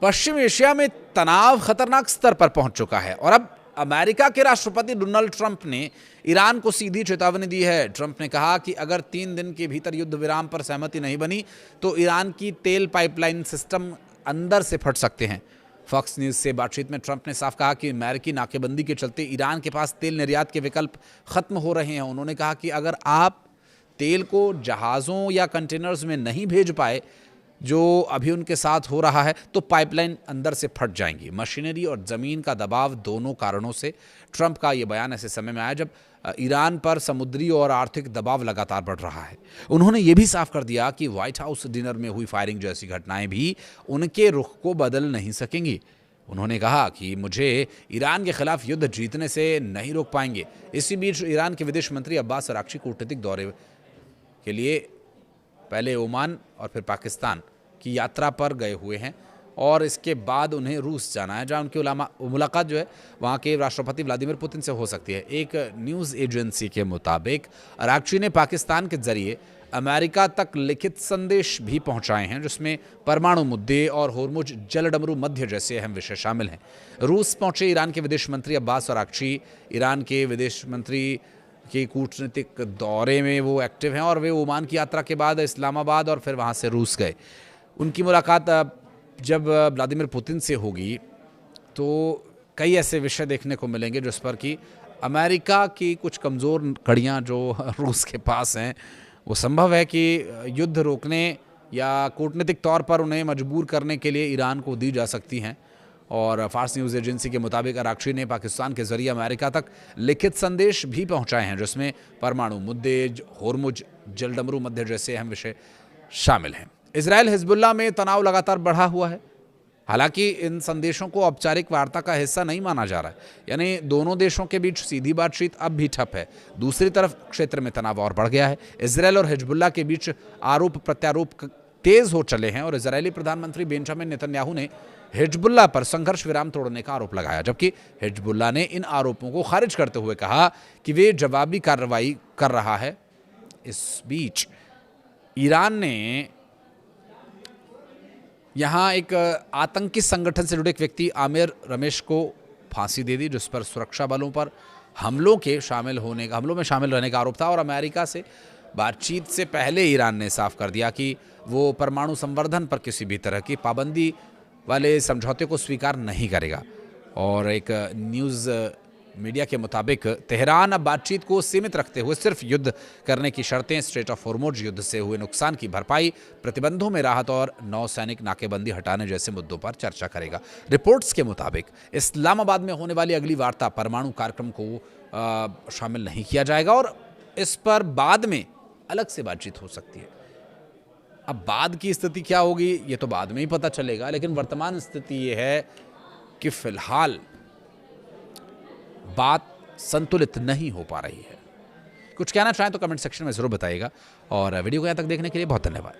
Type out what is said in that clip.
पश्चिम Asia में तनाव खतरनाक स्तर पर पहुंच चुका है और अब अमेरिका के राष्ट्रपति डोनाल्ड ट्रंप ने ईरान को सीधी चेतावनी दी है। ट्रंप ने कहा कि अगर 3 दिन के भीतर युद्ध विराम पर सहमति नहीं बनी तो ईरान की तेल पाइपलाइन सिस्टम अंदर से फट सकते हैं। फॉक्स न्यूज़ से बातचीत में ट्रंप ने साफ कहा कि अमेरिकी नाकेबंदी के चलते ईरान के पास तेल निर्यात के विकल्प खत्म हो रहे हैं। उन्होंने कहा कि अगर आप तेल को जहाज़ों या कंटेनर्स में नहीं भेज पाए जो अभी उनके साथ हो रहा है तो पाइपलाइन अंदर से फट जाएंगी। मशीनरी और ज़मीन का दबाव दोनों कारणों से ट्रंप का ये बयान ऐसे समय में आया जब ईरान पर समुद्री और आर्थिक दबाव लगातार बढ़ रहा है। उन्होंने ये भी साफ कर दिया कि व्हाइट हाउस डिनर में हुई फायरिंग जैसी घटनाएं भी उनके रुख को बदल नहीं सकेंगी। उन्होंने कहा कि मुझे ईरान के खिलाफ युद्ध जीतने से नहीं रोक पाएंगे। इसी बीच ईरान के विदेश मंत्री अब्बास अराक्ची कूटनीतिक दौरे के लिए पहले ओमान और फिर पाकिस्तान की यात्रा पर गए हुए हैं और इसके बाद उन्हें रूस जाना है, जहां उनकी मुलाकात जो है वहां के राष्ट्रपति व्लादिमीर पुतिन से हो सकती है। एक न्यूज़ एजेंसी के मुताबिक अराक्ची ने पाकिस्तान के जरिए अमेरिका तक लिखित संदेश भी पहुंचाए हैं जिसमें परमाणु मुद्दे और होर्मुज जलडमरू मध्य जैसे अहम विषय शामिल हैं। रूस पहुंचे ईरान के विदेश मंत्री अब्बास अराक्ची ईरान के विदेश मंत्री के कूटनीतिक दौरे में वो एक्टिव हैं और वे ओमान की यात्रा के बाद इस्लामाबाद और फिर वहाँ से रूस गए। उनकी मुलाकात जब व्लादिमीर पुतिन से होगी तो कई ऐसे विषय देखने को मिलेंगे जिस पर कि अमेरिका की कुछ कमज़ोर कड़ियाँ जो रूस के पास हैं वो संभव है कि युद्ध रोकने या कूटनीतिक तौर पर उन्हें मजबूर करने के लिए ईरान को दी जा सकती हैं। और फार्स न्यूज़ एजेंसी के मुताबिक अराक्ची ने पाकिस्तान के जरिए अमेरिका तक लिखित संदेश भी पहुंचाए हैं जिसमें परमाणु मुद्दे, होर्मुज जलडमरू मध्य जैसे अहम विषय शामिल हैं। इजराइल हिजबुल्लाह में तनाव लगातार बढ़ा हुआ है। हालांकि इन संदेशों को औपचारिक वार्ता का हिस्सा नहीं माना जा रहा है, यानी दोनों देशों के बीच सीधी बातचीत अब भी ठप है। दूसरी तरफ क्षेत्र में तनाव और बढ़ गया है। इजराइल और हिजबुल्लाह के बीच आरोप प्रत्यारोप तेज हो चले हैं और इजरायली प्रधानमंत्री बेंजामिन नेतन्याहू ने हिजबुल्लाह पर संघर्ष विराम तोड़ने का आरोप लगाया, जबकि हिजबुल्लाह ने इन आरोपों को खारिज करते हुए कहा कि वे जवाबी कार्रवाई कर रहा है। इस बीच ईरान ने यहाँ एक आतंकी संगठन से जुड़े एक व्यक्ति आमिर रमेश को फांसी दे दी जिस पर सुरक्षा बलों पर हमलों में शामिल रहने का आरोप था। और अमेरिका से बातचीत से पहले ईरान ने साफ कर दिया कि वो परमाणु संवर्धन पर किसी भी तरह की पाबंदी वाले समझौते को स्वीकार नहीं करेगा। और एक न्यूज़ मीडिया के मुताबिक तेहरान अब बातचीत को सीमित रखते हुए सिर्फ युद्ध करने की शर्तें, स्ट्रेट ऑफ होर्मुज युद्ध से हुए नुकसान की भरपाई, प्रतिबंधों में राहत और नौसैनिक नाकेबंदी हटाने जैसे मुद्दों पर चर्चा करेगा। रिपोर्ट्स के मुताबिक इस्लामाबाद में होने वाली अगली वार्ता परमाणु कार्यक्रम को शामिल नहीं किया जाएगा और इस पर बाद में अलग से बातचीत हो सकती है। अब बाद की स्थिति क्या होगी ये तो बाद में ही पता चलेगा, लेकिन वर्तमान स्थिति ये है कि फिलहाल बात संतुलित नहीं हो पा रही है। कुछ कहना चाहें तो कमेंट सेक्शन में जरूर बताइएगा और वीडियो को यहाँ तक देखने के लिए बहुत धन्यवाद।